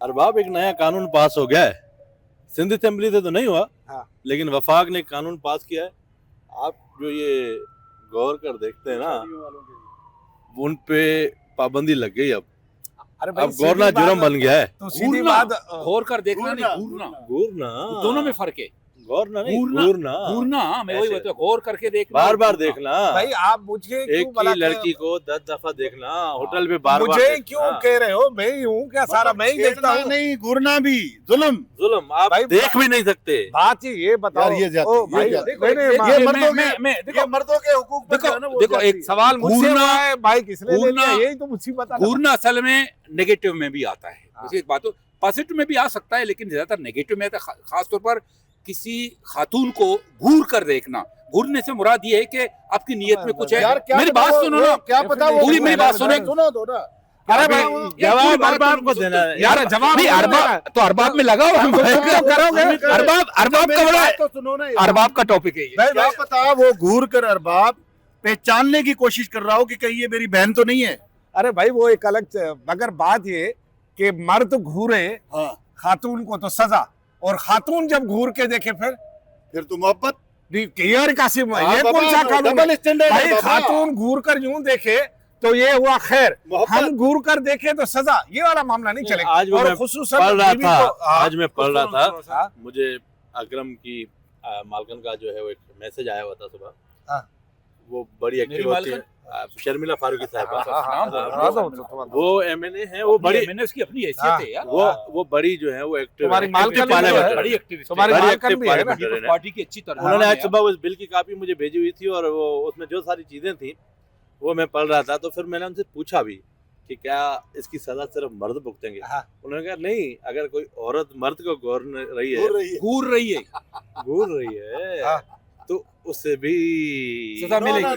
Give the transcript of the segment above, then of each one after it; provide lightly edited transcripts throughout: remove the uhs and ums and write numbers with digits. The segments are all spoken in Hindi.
अरबाब, एक नया कानून पास हो गया है, सिंध असेंबली से तो नहीं हुआ, हाँ। लेकिन वफाक ने कानून पास किया है। आप जो ये गौर कर देखते हैं ना, उन पे पाबंदी लग गई। अब गौरना जुर्म बन गया है। तो सीधी बात गौर कर देखना नहीं, घूरना, दोनों में फर्क है। गौरना नहीं, घूरना, घूरना। मैं वही बता, गौर करके देखना, बार बार देखना। भाई आप मुझे एक ही लड़की को 10 दफा देखना, होटल पे बार बार मुझे क्यों कह रहे हो? मैं ही हूँ क्या? सारा मैं ही देखता हूँ। नहीं, घूरना भी जुल्म, आप देख भी नहीं सकते। बात ही ये बताओ। ये मर्दों के हुकूक देखो एक सवाल मुझसे हुआ है, भाई किसने ले लिया? यही तो मुसीबत है। घूरना असल में नेगेटिव में भी आता है, उसी बात पॉजिटिव में भी आ सकता है, लेकिन ज्यादातर नेगेटिव में आता है। खासतौर पर किसी खातून को घूर कर देखना, घूरने से मुराद ये है कि आपकी नीयत में कुछ है। मेरी बात सुनो ना, क्या पता पूरी मेरी बात सुनो दो ना। अरे जवाब अरबाब को देना है यार, जवाब नहीं। अरबाब तो अरबाब में लगा हुआ करोगे। अरबाब का बड़ा तो सुनो ना, अरबाब का टॉपिक है ये। क्या पता वो घूर कर अरबाब पहचानने की कोशिश कर रहा हो कि कहीं ये मेरी बहन तो नहीं है। अरे भाई वो एक अलग, मगर बात ये कि मर्द घूरे खातून को तो सजा, और खातून जब घूर के देखे फिर तो मोहब्बत। यार कासिम, ये कौन सा कानून है भाई? खातून घूर कर यूं देखे तो ये हुआ खैर, हम घूर कर देखे तो सजा, ये वाला मामला नहीं चलेगा। आज मैं पढ़ रहा था, मुझे अकरम की मालकन का जो है वो एक मैसेज आया हुआ था सुबह। वो बड़ी एक्टिव होती है, शर्मिला फारूकी साहब, वो एमएनए है, वो बड़ी, मैंने उसकी अपनी हैसियत है यार। वो बड़ी जो है वो एक्टिव, तुम्हारी मालकन बड़ी एक्टिविस्ट, तुम्हारी मालकन भी है ना पार्टी की अच्छी तरह। उन्होंने आज सुबह उस बिल की कॉपी मुझे भेजी हुई थी, और वो उसमें जो सारी चीजें थी वो मैं पढ़ रहा था। तो फिर मैंने उनसे पूछा भी कि क्या इसकी सजा सिर्फ मर्द भुगतेंगे? उन्होंने कहा नहीं, अगर कोई औरत मर्द को घूर रही है तो उससे भी सजा मिलेगी,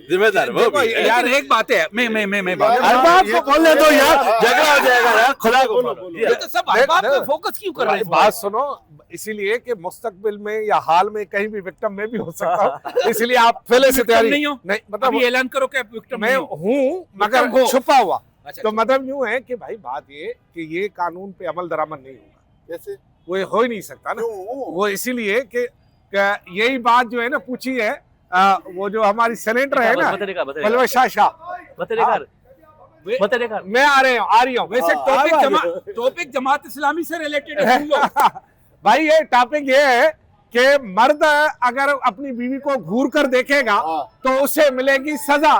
जिम्मेदार वो भी है। यार एक बात है, मैं अरबाब को बोलने दो यार, झगड़ा हो जाएगा यार, खुदा को ये तो सब अरबाब पे फोकस क्यों कर रहे हैं? बात सुनो, इसीलिए कि मुस्तकबिल में या हाल में कहीं भी विक्टिम में भी हो सकता हूँ, इसलिए आप पहले से तैयारी नहीं हो। नहीं, मतलब ऐलान करो कि विक्टिम मैं हूँ मगर छुपा हुआ। अच्छा, तो मतलब यूं है कि भाई बात ये कि ये कानून पे अमल दरामद नहीं होगा। कैसे? वो हो ही नहीं सकता ना। वो इसीलिए कि यही बात जो है ना पूछी है, वो जो हमारी सेनेटर है ना बलवा शाह, मैं आ रही हूँ। वैसे टॉपिक जमात इस्लामी से रिलेटेड है भाई ये टॉपिक ये है कि मर्द अगर अपनी बीवी को घूर कर देखेगा तो उसे मिलेगी सजा,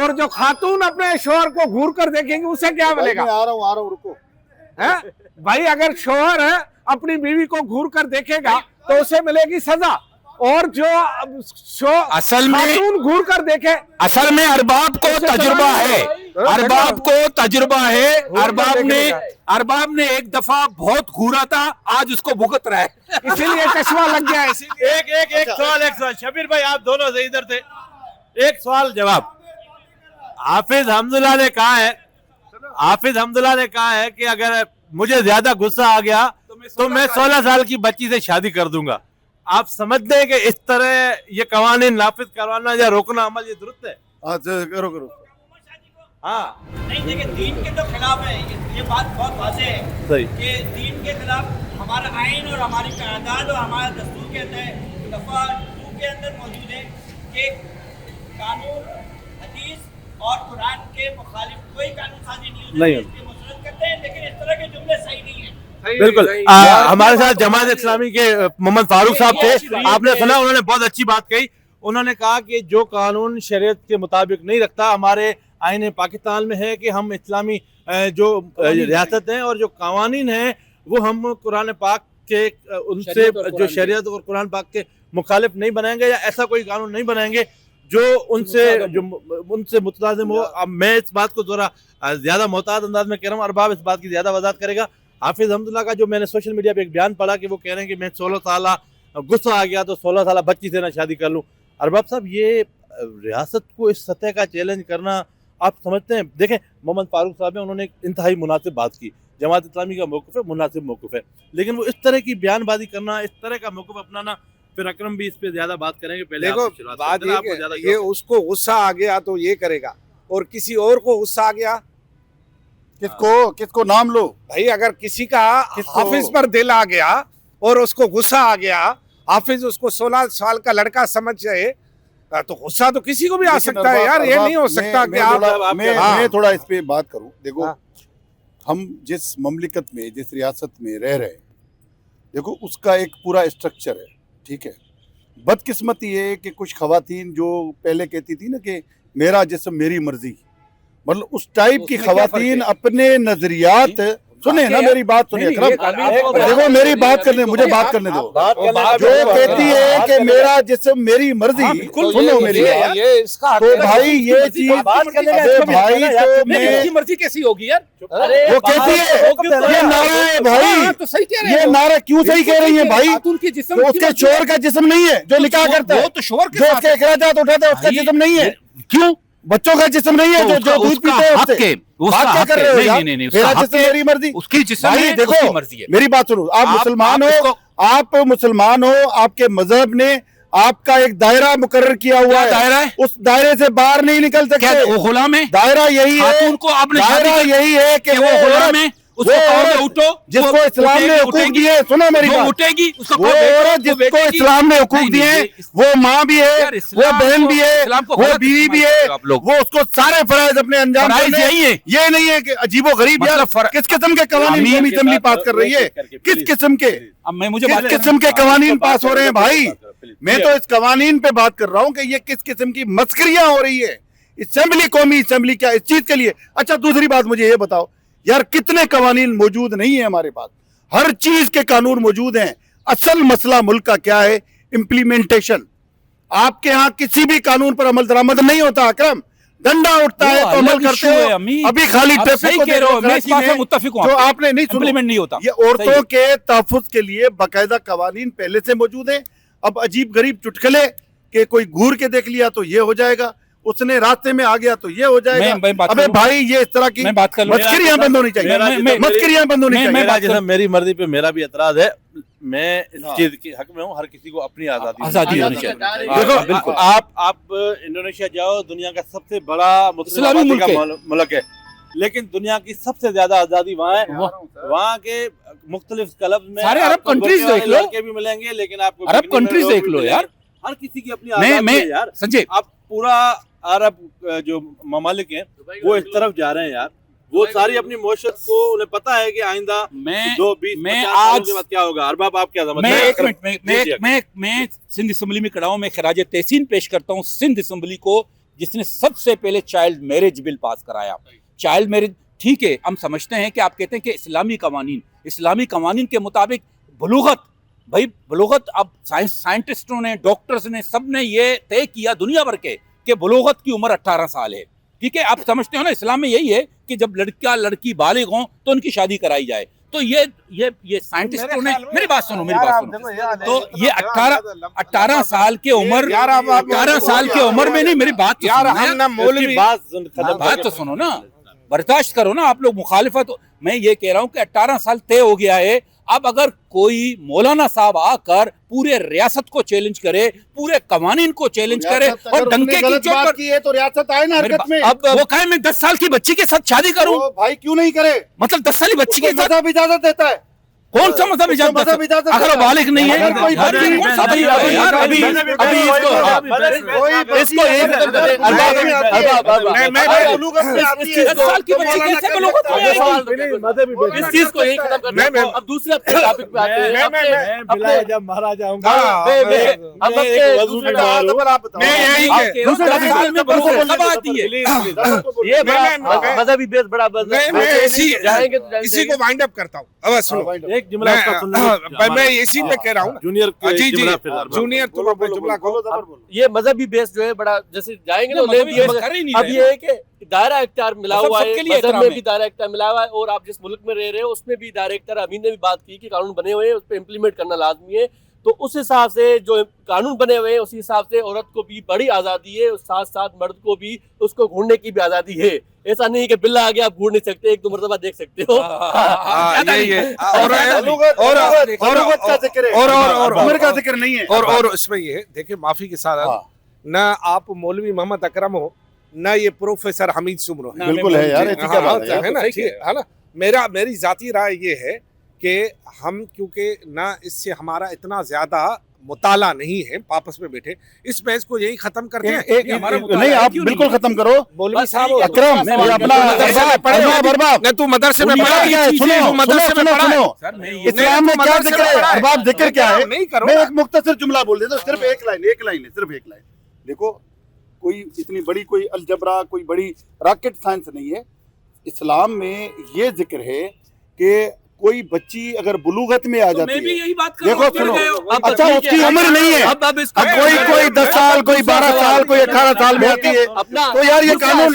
और जो खातून अपने शोहर को घूर कर देखेगी उसे क्या मिलेगा? आ रहा हूँ रुको। है भाई, अगर शोहर अपनी बीवी को घूर कर देखेगा तो उसे मिलेगी सजा, और जो असल में घूर कर देखे, असल में अरबाब को तजुर्बा है, अरबाब को तजुर्बा है। अरबाब ने एक दफा बहुत घूरा था, आज उसको भुगत रहा है, इसीलिए कशवा लग गया है। एक सवाल शबीर भाई, आप दोनों से इधर थे, एक सवाल जवाब। हाफिज हमदुल्ला ने कहा है कि अगर मुझे ज्यादा गुस्सा आ गया तो मैं 16 साल की बच्ची से शादी कर दूंगा। आप समझते हैं कि इस तरह ये कवानीन नाफिज करवाना या रोकना अमल ये दुरुस्त है? करो। हाँ नहीं, देखिए दीन के तो खिलाफ है, ये बात बहुत वाज़ेह है। सही कि दीन के खिलाफ हमारा आइन और हमारी कायदात और हमारा दस्तूर कहता है, दफ़ा 2 के अंदर मौजूद है कि कानून, हदीस और कुरान के मुखालिफ कोई कानून साजी नहीं होती, इसकी मसरत करते हैं, लेकिन इस तरह के जुमले सही नहीं है। बिल्कुल। हमारे साथ जमात इस्लामी के मोहम्मद फारूक साहब थे, आपने सुना, उन्होंने बहुत अच्छी बात कही। उन्होंने कहा कि जो कानून शरीयत के मुताबिक नहीं रखता, हमारे आईन पाकिस्तान में है कि हम इस्लामी जो रियासत हैं और जो कवानीन हैं वो हम कुरान पाक के उनसे जो शरीयत और कुरान पाक के मुखालिफ नहीं बनाएंगे, या ऐसा कोई कानून नहीं बनाएंगे जो उनसे मुतलाजिम हो। अब मैं इस बात को थोड़ा ज्यादा मोहतात अंदाज में कह रहा हूँ, अरबाब इस बात की ज्यादा वजाहत करेगा। हाफिज हमदुल्ला का जो मैंने सोशल मीडिया पे एक बयान पढ़ा कि वो कह रहे हैं कि मैं 16 साल गुस्सा आ गया तो 16 साल बच्ची से ना शादी कर लूँ। अरबाब साहब, ये रियासत को इस सतह का चैलेंज करना आप समझते हैं? देखें, मोहम्मद फारूक साहब हैं, उन्होंने इंतहाई मुनासिब बात की, जमात इस्लामी का मौक़िफ़ है, मुनासिब मौक़िफ़ है, लेकिन वो इस तरह की बयानबाजी करना, इस तरह का मौक़िफ़ अपनाना, फिर अकरम भी इस पे ज्यादा बात करेंगे। पहले देखो बात ये उसको गुस्सा आ गया तो ये करेगा, और किसी और को गुस्सा आ गया किसको नाम लो। भाई अगर किसी का किसको? हाफिज पर दिल आ गया और उसको गुस्सा आ गया, हाफिज उसको 16 साल का लड़का समझ जाए, तो गुस्सा तो किसी को भी आ लेकिन सकता है यार। ये अरबाब, नहीं हो सकता कि आप मैं थोड़ा इस पे बात करूं। देखो हाँ। हम जिस ममलिकत में, जिस रियासत में रह रहे हैं, देखो उसका एक पूरा स्ट्रक्चर है, ठीक है। बदकिस्मती ये है कि कुछ खवातीन जो पहले कहती थी ना कि मेरा जिस्म मेरी मर्जी, मतलब उस टाइप की उसमें क्या फर्क खवातीन है? अपने नजरियात, सुने ना मेरी बात सुनिए नहीं, अकरम, ये देखो मेरी बात करने, मुझे बात करने दो। जो कहती है कि मेरा जिस्म मेरी मर्जी, सुनो मेरी बात, ये इसका तो भाई ये चीज, अरे भाई तो मैं, उसकी मर्जी कैसी होगी यार? वो कहती है ये नारा है भाई, तो सही कह रहे ये हो। नारा क्यों सही कह रही है भाई? खातून की जिस्म तो की उसके मर्जी शोर का जिस्म नहीं है जो निकाह करता है, वो तो शोर के जो साथ उसके अखराजात उठाता है उसका भाई, जिस्म नहीं है। क्यों? बच्चों का जिस्म नहीं है जो जो दूध पीते हैं उससे। बात क्या कर रहे हो यार? मेरा जिस्म मेरी मर्जी। उसकी जिस्म भाई है, देखो, उसकी मर्जी है। मेरी बात सुनो, आप मुसलमान हो, आप मुसलमान हो, आपके मजहब ने आपका एक दायरा मुकर्रर किया हुआ क्या है, दायरा है? उस दायरे से बाहर नहीं निकल क्या सकते। वो गुलाम है? दायरा यही है, खातून को आपने शादी दायरा कर- यही है कि वो गुलाम है, उसको वो कहो कि औरत उठो, जिसको वो इस्लाम ने उठेगी, हुकूक उठेगी, दिए, सुनो मेरी वो बात, उठेगी, उसको वो कहो बैठो, औरत वो जिसको बैठेगी। इस्लाम ने हुकूक नहीं, दिए, नहीं, ये- वो माँ भी है, यार, वो इस्लाम बहन को- भी है, इस्लाम को वो गलत बीवी भी इस्तेमाल है, कर रहे हो आप लोग। वो उसको सारे फराइज अपने अंजाम फराइज करने यही है। ये नहीं है कि अजीबो गरीब यार मतलब किस किस्म के कवानीन अमीर कौमी असेंबली पास कर रही है, किस किस्म के, अब मैं मुझे किस बात किस्म के कवानीन पास हो रहे हैं भाई। मैं तो इस कवानीन पे बात कर रहा हूँ कि ये किस किस्म की मस्करियां हो रही है। असेंबली, कौमी असेंबली क्या इस चीज के लिए? अच्छा दूसरी बात मुझे ये बताओ यार, कितने कवानीन मौजूद नहीं है हमारे पास? हर चीज के कानून मौजूद हैं। असल मसला मुल्क का क्या है? इम्प्लीमेंटेशन। आपके यहाँ किसी भी कानून पर अमल दरामद नहीं होता अकरम, डंडा उठता है तो अमल करते हो। अभी खाली आप ट्रैफिक सही को कह रहे देखो हो, मैं इस कराची बात से में, मुत्तफिक हूं जो आपसे। आपने नहीं सुनो, इम्प्लीमेंट नहीं होता। ये औरतों के तहफ़्फ़ुज़ के लिए बाकायदा कवानीन पहले से मौजूद है। अब अजीब गरीब चुटकुले कि कोई घूर के देख लिया तो ये हो जाएगा, उसने रास्ते में आ गया तो ये हो जाएगा। मैं बात अबे करूं? भाई ये इस तरह की मैं बात कर लूं? मस्करियां बंद होनी चाहिए, मस्करियां बंद होनी चाहिए। मेरा जैसा मेरी मर्जी पे मेरा भी एतराज है। मैं इस हाँ। चीज के हक में हूँ, हर किसी को अपनी आजादी आजादी होनी चाहिए। देखो बिल्कुल। आप इंडोनेशिया जाओ, दुनिया का सबसे बड़ा मुस्लिम इस्लामी आबादी मुल्क का है। मुल्क है, लेकिन दुनिया की सबसे ज्यादा आजादी वहाँ है। वहाँ के मुख्तलिफ क्लब में सारे अरब आपको कंट्रीज बच्चे देख लो। लड़के भी मिलेंगे, लेकिन आपको अरब बिकनी में कंट्रीज लोग देख भी लो मिलेंगे। यार। हर किसी की अपनी मैं आजादी है यार। संजय, आप पूरा अरब जो ममालिक हैं वो इस तरफ जा रहे हैं यार। वो सारी अपनी मोशत को उन्हें पता है कि आइंदा मैं 20-50 आज- सालों के बाद क्या होगा। अरबाब आप क्या समझते मैं हैं? एक मिनट मैं सिंध असेंबली में खड़ा हूं। मैं खराज तहसीन पेश करता हूं सिंध असेंबली को, जिसने सबसे पहले चाइल्ड मैरिज बिल पास कराया। चाइल्ड मैरिज ठीक है, हम समझते हैं कि आप कहते हैं कि इस्लामी कवानीन के मुताबिक बलूगत, भाई बलूगत, अब साइंटिस्टों ने, डॉक्टर्स ने, सब ने ये तय किया दुनिया भर के कि बलूगत की उम्र 18 साल है। ठीक है, आप समझते हो ना, इस्लाम में यही है कि जब लड़का लड़की बालिग हों तो उनकी शादी कराई जाए। तो ये साइंटिस्टों ने, मेरी बात सुनो, तो ये 18 साल के उम्र, 18 साल की उम्र में नहीं, मेरी बात तो यार सुनो हम यार। ना मौलवी, बात तो सुनो ना, बर्दाश्त करो ना, आप लोग मुखालिफत। मैं ये कह रहा हूं कि 18 साल तय हो गया है। अब अगर कोई मौलाना साहब आकर पूरे रियासत को चैलेंज करे, पूरे कवानीन को चैलेंज करे और डंके की चोट पर की है तो रियासत आए ना हरकत में। अब वो कहे मैं 10 साल की बच्ची के साथ शादी करूं, तो भाई क्यों नहीं करे? मतलब 10 साल की बच्ची के साथ मज़हब इजाजत देता है। कौन सा मज़हब इजाजत मज़हब देता है? इजाजत अगर वो देता है। बालिग नहीं है, अगर कोई यार, बच्ची- कौन सा तरीका है यार? अभी इसको कोई बच्ची एक अगर मैं बलूगत में आती है, 10 साल की बच्ची कैसे बलूगत में आएगी? इस चीज को यही खत्म करना है। अब दूसरे टॉपिक पे आते हैं। मैं जब मारा जाऊंगा अब दूसरे मैं यही कह- दूसरे साल में बलूगत कब आती है? ये मजहबी बेस बड़ा जाएंगे तो इसी को वाइंड अप करता हूँ। अब सुनो, एक जुमला उसका सुनना मैं इसी पे कह रहा हूँ। जूनियर जी जी जुमला फिर अरबाब। जूनियर, तुम अपने जुमला को। ये मजहबी बेस जो है बड़ा, जैसे जाएंगे तो मजहबी ले बेस कर ही नहीं अब रहे ये है कि दायरा इख्तियार मिला मजहब हुआ है, सबके लिए मजहब एहतराम में है। भी दायरा इख्तियार मिला हुआ है, और आप जिस मुल्क में रह रहे हो उसमें भी दायरा इख्तियार, अमीन ने भी बात की कि कानून बने हुए हैं, उस पर इम्प्लीमेंट करना लाजमी है। तो उस हिसाब से जो कानून बने हुए हैं उसी हिसाब से औरत को भी बड़ी आज़ादी है, साथ साथ मर्द को भी उसको घूरने की भी आज़ादी है। ऐसा नहीं कि बिल्ला आ गया आप घूर नहीं सकते, एक दो मरतबा देख सकते हो। यही है। और उम्र का जिक्र नहीं है। और इसमें ये देखिए, माफी के साथ हाँ। न आप मौलवी मोहम्मद अकरम हो, ना ये प्रोफेसर हमीद सुमरो है। बिल्कुल है यार, ऐसी क्या बात है यार? है ना, ठीक है ना। मेरी जाती राय ये है कि हम क्योंकि ना इससे हमारा इतना ज्यादा मुताला नहीं है, आपस में बैठे इस बहस को यही खत्म करते हैं। नहीं, आप बिल्कुल खत्म करो। मौलवी साहब अकरम, नहीं, अपना मदरसे में पढ़े हो? अरबाब, नहीं, तू मदरसे में उनका पढ़ा क्या है? सुनो, तू मदरसे में पढ़ा है? सुनो, इस्लाम में क्या जिक्र है? अरबाब, जिक्र क्या है? नहीं करो मैं ना। एक मुख्तसर जुमला बोल देता हूँ, सिर्फ एक लाइन है, सिर्फ एक लाइन। देखो, कोई इतनी बड़ी कोई अलजबरा, कोई बड़ी रॉकेट साइंस नहीं है। इस्लाम में ये जिक्र है कि कोई बच्ची अगर बुलूगत में आ जाती मैं भी है, यही बात कर देखो रहा हूँ, सुनो, फिर गए हो। अच्छा उसकी उम्र नहीं है, अब इसको कोई 10 साल, कोई 12 साल, कोई 18 साल में आती है, अपना तो यार ये कानून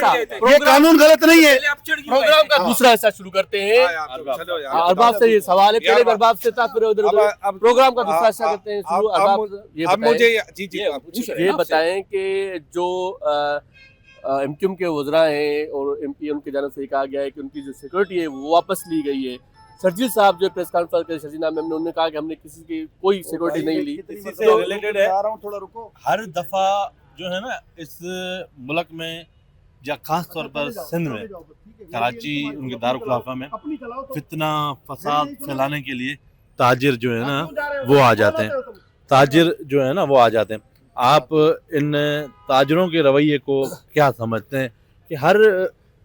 गलत नहीं है। पहले आप चढ़ क्यों प्रोग्राम गए? का दूसरा हिस्सा शुरू करते हैं। चलो यार, अरबाब से ये सवाल है, पहले यार, अरबाब से था, फिर उधर अब प्रोग्राम का दूसरा हिस्सा करते हैं शुरू। अरबाब ये अब बताएं, मुझे जी आप पूछिए। ये बताएं कि जो एमक्यूएम के वज़रा हैं और एमपी, उनके जानब से कहा गया है कि उनकी जो सिक्योरिटी है वो वापस ली गई है। शर्जील साहब जो प्रेस कॉन्फ्रेंस के शर्जील मैम ने उन्होंने कहा कि हमने किसी की कोई सिक्योरिटी नहीं ली। इसी से रिलेटेड है, थोड़ा रुको। हर दफा जो है ना इस मुल्क में या खास तौर पर सिंध में, कराची उनके दारुल में फितना फसाद फैलाने के लिए ताजिर जो है ना वो आ जाते हैं, ताजिर जो है ना वो आ जाते हैं। आप इन ताजिरों के रवैये को क्या समझते हैं कि हर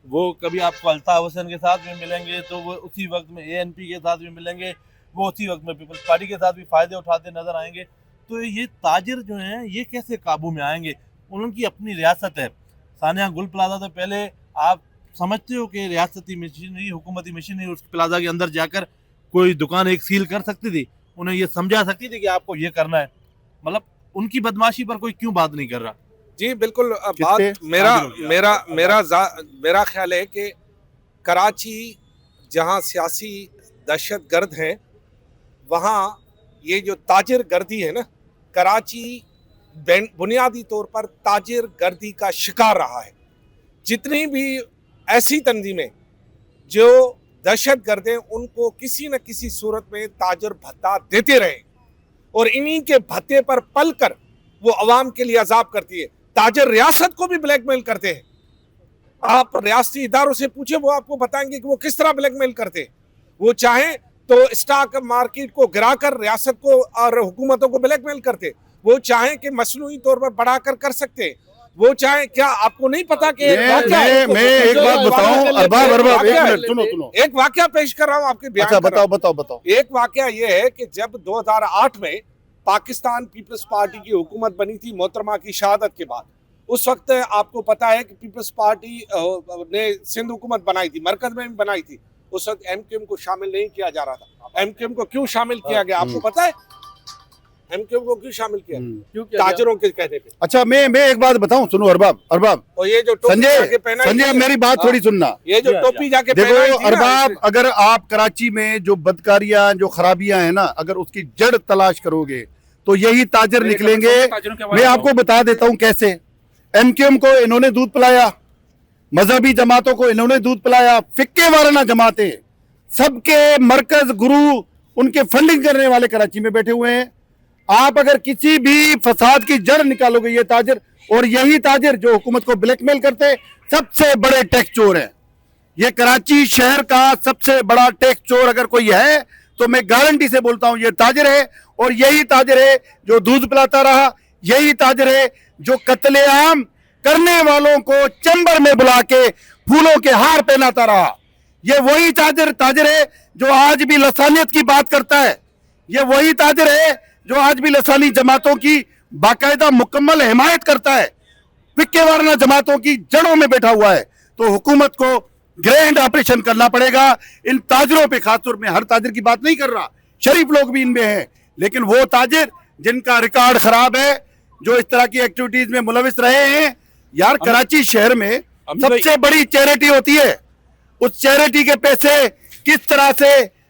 वो कभी आपको अल्ताफ हुसैन के साथ भी मिलेंगे तो वो उसी वक्त में एएनपी के साथ भी मिलेंगे, वो उसी वक्त में पीपल्स पार्टी के साथ भी फ़ायदे उठाते नज़र आएंगे। तो ये ताजिर जो हैं ये कैसे काबू में आएंगे? उनकी अपनी रियासत है। सानिया गुल प्लाजा तो पहले आप समझते हो कि रियासती मशीनरी, हुकूमती मशीनरी उस प्लाजा के अंदर जाकर कोई दुकान एक सील कर सकती थी, उन्हें ये समझा सकती थी कि आपको ये करना है। मतलब उनकी बदमाशी पर कोई क्यों बात नहीं कर रहा? जी बिल्कुल, बात मेरा ख्याल है कि कराची जहां सियासी दहशतगर्द हैं, वहां ये जो ताजिर गर्दी है ना, कराची बुनियादी तौर पर ताजिर गर्दी का शिकार रहा है। जितनी भी ऐसी तंजीमें जो दहशतगर्द हैं उनको किसी न किसी सूरत में ताजिर भत्ता देते रहे और इन्हीं के भत्ते पर पल कर वो अवाम के लिए अजाब करती है। ताजिर रियासत को भी ब्लैकमेल करते हैं। आप रियासती इदारों से पूछे, वो आपको बताएंगे कि वो किस तरह ब्लैकमेल करते हैं। वो चाहें तो स्टॉक मार्केट को गिराकर रियासत को और हुकूमतों को ब्लैकमेल करते। वो चाहें कि मसनूई तौर पर बढ़ाकर कर सकते हैं। वो चाहे, क्या आपको नहीं पता कि मैं एक बात बताऊं, अरबाब एक मिनट सुनो, एक वाकया पेश कर रहा हूं आपके बयान। अच्छा बताओ। एक वाकया ये है कि जब 2008 में पाकिस्तान पीपल्स पार्टी की हुकूमत बनी थी मोहतरमा की शहादत के बाद, उस वक्त आपको पता है कि पीपल्स पार्टी ने सिंध हुकूमत बनाई थी, मरकज में भी बनाई थी। उस वक्त एमक्यूएम को शामिल नहीं किया जा रहा था। एमक्यूएम को क्यों शामिल किया गया आपको पता है? एमक्यूएम को क्यों शामिल किया? क्यों ताजिरों के कहने पे। अच्छा मैं एक बात बताऊं, सुनो अरबाब, और ये जो संजय मेरी बात थोड़ी सुनना। ये जो टोपी जाके देखो अरबाब, अगर आप कराची में जो बदकारियां, जो खराबियां हैं ना, अगर उसकी जड़ तलाश करोगे तो यही ताजिर निकलेंगे। मैं आपको बता देता हूं कैसे। एमक्यूएम को इन्होंने दूध पिलाया, मजहबी जमातों को इन्होंने दूध पिलाया, फिक्के वाराना जमातें, सबके मरकज गुरु, उनके फंडिंग करने वाले कराची में बैठे हुए हैं। आप अगर किसी भी फसाद की जड़ निकालोगे ये ताजिर, और यही ताजिर जो हुकूमत को ब्लैकमेल करते सबसे बड़े टैक्स चोर हैं। ये कराची शहर का सबसे बड़ा टैक्स चोर अगर कोई है तो मैं गारंटी से बोलता हूं ये ताजिर है। और यही ताजिर है जो दूध पिलाता रहा, यही ताजिर है जो कत्लेआम करने वालों को चैम्बर में बुला के फूलों के हार पहनाता रहा। ये वही ताजिर है जो आज भी लसानियत की बात करता है। ये वही ताजिर है जो आज भी लसानी जमातों की बाकायदा मुकम्मल हिमायत करता है, फिक्के वाराना जमातों की जड़ों में बैठा हुआ है। तो हुकूमत को ग्रैंड ऑपरेशन करना पड़ेगा इन ताजिरों पे। खासतौर में हर ताजिर की बात नहीं कर रहा, शरीफ लोग भी इनमें हैं, लेकिन वो ताजिर जिनका रिकॉर्ड खराब है, जो इस तरह की एक्टिविटीज में मुलविस रहे हैं। यार कराची शहर में सबसे बड़ी चैरिटी होती है, उस चैरिटी के पैसे किस तरह से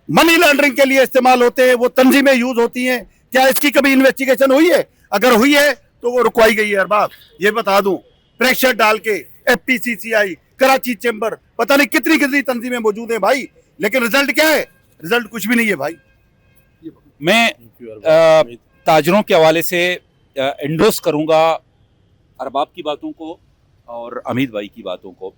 मनी लॉन्ड्रिंग के लिए इस्तेमाल होते हैं, वो तंजीमें यूज होती हैं। क्या इसकी कभी इन्वेस्टिगेशन हुई है? अगर हुई है तो वो रुकवाई गई है। अरबाब ये बता दूं, प्रेशर डाल के FPCCI, कराची चैम्बर, पता नहीं कितनी तंजीमें मौजूद हैं भाई, लेकिन रिजल्ट क्या है? रिजल्ट कुछ भी नहीं है भाई। मैं ताजरों के हवाले से एंडोर्स करूंगा अरबाब की बातों को और अमीद भाई की बातों को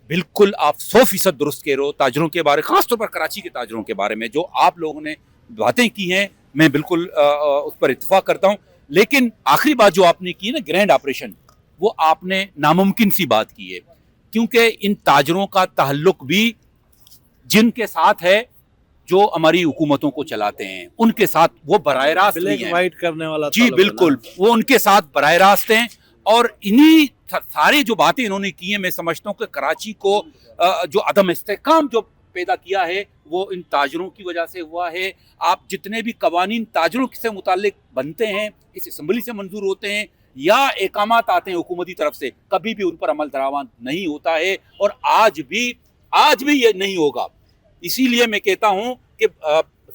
बिल्कुल आप 100% दुरुस्त कह रहे हो। ताजरों के बारे, खासतौर पर कराची के ताजरों के बारे में जो आप लोगों ने बातें की हैं, मैं बिल्कुल उस पर इत्तेफाक करता हूं। लेकिन आखिरी बात जो आपने की ना, ग्रैंड ऑपरेशन, वो आपने नामुमकिन सी बात की है, क्योंकि इन ताजरों का ताल्लुक भी जिनके साथ है जो हमारी हुकूमतों को चलाते हैं, उनके साथ वो बराह रास्त नहीं है। वाइट करने वाला जी बिल्कुल, वो उनके साथ बराह रास्त हैं। और इन्हीं सारी जो बातें इन्होंने की हैं, मैं समझता हूँ कि कराची को जो अदम इस्तेहकाम जो पैदा किया है वो इन ताजरों की वजह से हुआ है। आप जितने भी कवानीन ताजरों से मुताल्लिक बनते हैं, इस असम्बली से मंजूर होते हैं या एकामात आते हैं हुकूमती तरफ से, कभी भी उन पर अमल दरामद नहीं होता है और आज भी ये नहीं होगा। इसीलिए मैं कहता हूं कि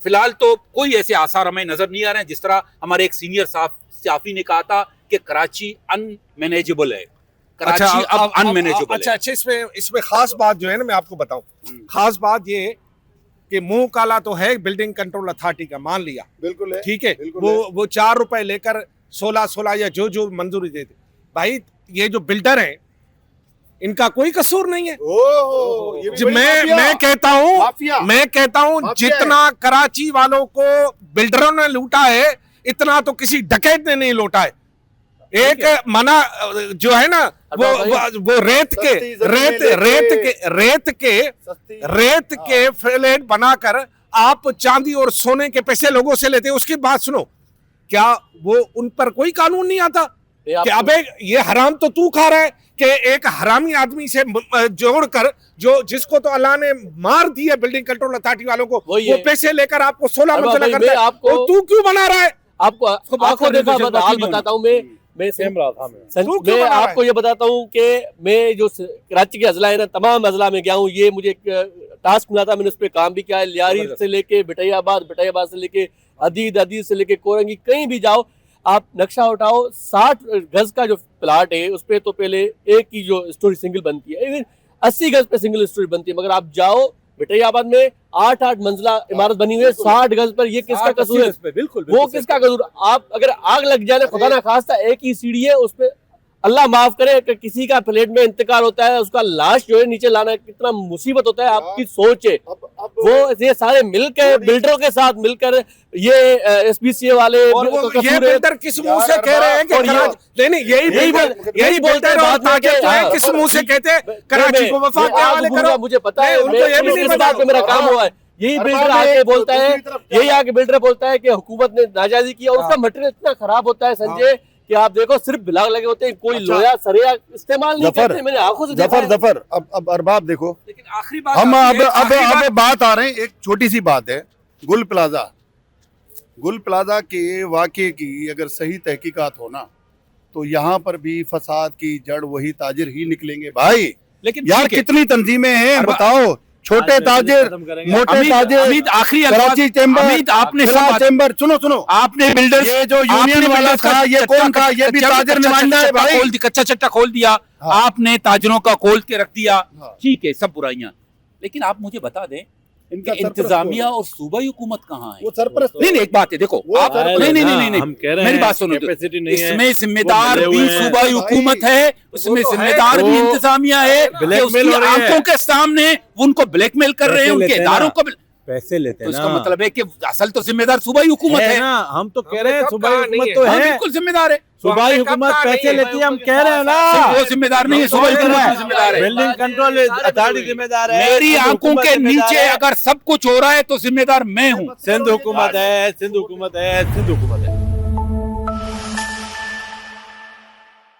फिलहाल तो कोई ऐसे आसार हमें नजर नहीं आ रहे हैं। जिस तरह हमारे एक सीनियर सहाफी ने कहा था कि कराची अनमैनेजेबल है, कराची अब अनमैनेजेबल है। अच्छा, इसमें खास बात जो है ना, मैं आपको बताऊं, खास बात ये कि मुंह काला तो है बिल्डिंग कंट्रोल अथॉरिटी का, मान लिया, बिल्कुल है, ठीक है, बिल्कुल है। वो 4 रुपए लेकर 16 या जो मंजूरी देते, भाई ये जो बिल्डर हैं इनका कोई कसूर नहीं है। ओह, ये भी जी, बड़ी मैं माफिया। कहता हूं जितना कराची वालों को बिल्डरों ने लूटा है, इतना तो किसी डकैत ने नहीं लूटा है। एक मना जो है ना, वो रेत के फ्लैट बनाकर आप चांदी और सोने के पैसे लोगों से लेते हैं। उसकी बात सुनो, क्या वो उन पर कोई कानून नहीं आता कि अबे ये हराम तो तू खा रहा है, कि एक हरामी आदमी से जोड़कर जिसको तो अल्लाह ने मार दिया बिल्डिंग कंट्रोल अथॉरिटी वालों को, वो पैसे लेकर आपको 16 मंजिला करता है, तो तू क्यों बना रहा है? आपको देखो हाल बताता हूँ मैं आपको ये बताता हूँ कि मैं जो कराची के अजला है ना, तमाम अजला में गया हूँ। ये मुझे एक टास्क मिला था, मैंने उस पर काम भी किया है। लियारी से लेके बिटायाबाद से लेके हदीद से लेके कोरंगी, कहीं भी जाओ आप नक्शा उठाओ, 60 गज का जो प्लाट है उस पे तो पहले एक ही जो स्टोरी सिंगल बनती है, इवन 80 गज पे सिंगल स्टोरी बनती है। मगर आप जाओ बिटायाबाद में 8 मंजिला इमारत बनी हुई है 60 गज पर, ये किसका कसूर है? बिल्कुल वो किसका कसूर? आप अगर आग लग जाए, खुदा ना खास्ता, एक ही सीढ़ी है उस पे, अल्लाह माफ करे कि किसी का फ्लैट में इंतकाल होता है, उसका लाश जो है नीचे लाना कितना मुसीबत होता है। आपकी सोच है वो ये सारे मिलकर बिल्डरों के साथ मिलकर ये एसपीसीए वाले ये बिल्डर किस मुंह से कह रहे हैं कि नहीं, यही बोलते हैं, किस मुंह से कहते हैं कराची को वफाक के हवाले करो? मुझे पता है, उनको ये भी नहीं पता कि मेरा काम हुआ है। यही बिल्डर आके बोलता है, बिल्डर बोलता है कि हुकूमत ने नाजायजी की, और उसका मटेरियल इतना खराब होता है संजय कि आप देखो सिर्फ बिलाग लगे होते हैं, कोई लोया सरिया इस्तेमाल नहीं करते। मैंने आंखों से जफर अब अरबाब देखो, लेकिन आखिरी बात हम अब बात आ रहे हैं, एक छोटी सी बात है, गुल प्लाजा के वाक़े की अगर सही तहकीकात हो ना, तो यहाँ पर भी फसाद की जड़ वही ताजिर ही निकलेंगे भाई। लेकिन यार कितनी तंजीमें हैं बताओ, छोटे ताजिर, मोटे ताजिर, आखिरी कराची चैम्बर, आपने चैम्बर, सुनो आपने बिल्डर, ये जो यूनियन वाला था, ये कौन था? ये भी ताजिर नुमाइंदा है भाई। कच्चा चट्टा खोल दिया आपने, ताजरों का खोल के रख दिया, ठीक है, सब बुराइयां। लेकिन आप मुझे बता दें, इनका इंतजामिया और सूबाई हुकूमत कहाँ है? वो सरपरस्त नहीं, एक बात है, देखो आप नहीं, हम कह रहे हैं मेरी बात सुनो, इसमें जिम्मेदार भी सूबाई हुकूमत है, उसमें जिम्मेदार भी इंतजामिया है। आंखों के सामने उनको ब्लैकमेल कर रहे हैं, उनके इदारों को पैसे लेते हैं, तो इसका मतलब है कि असल तो जिम्मेदार सूबाई हुकूमत है ना। हम तो कह रहे हैं सूबाई हुकूमत तो है, बिल्कुल जिम्मेदार है। सूबाई हुकूमत पैसे लेती है, हम कह रहे हैं ना। वो जिम्मेदार नहीं है, सूबाई हुकूमत जिम्मेदार है, बिल्डिंग कंट्रोल अथॉरिटी जिम्मेदार है। मेरी आंखों के नीचे अगर सब कुछ हो रहा है तो जिम्मेदार मैं हूँ। सिंध हुकूमत है, सिंध हुकूमत है, सिंध हुकूमत है।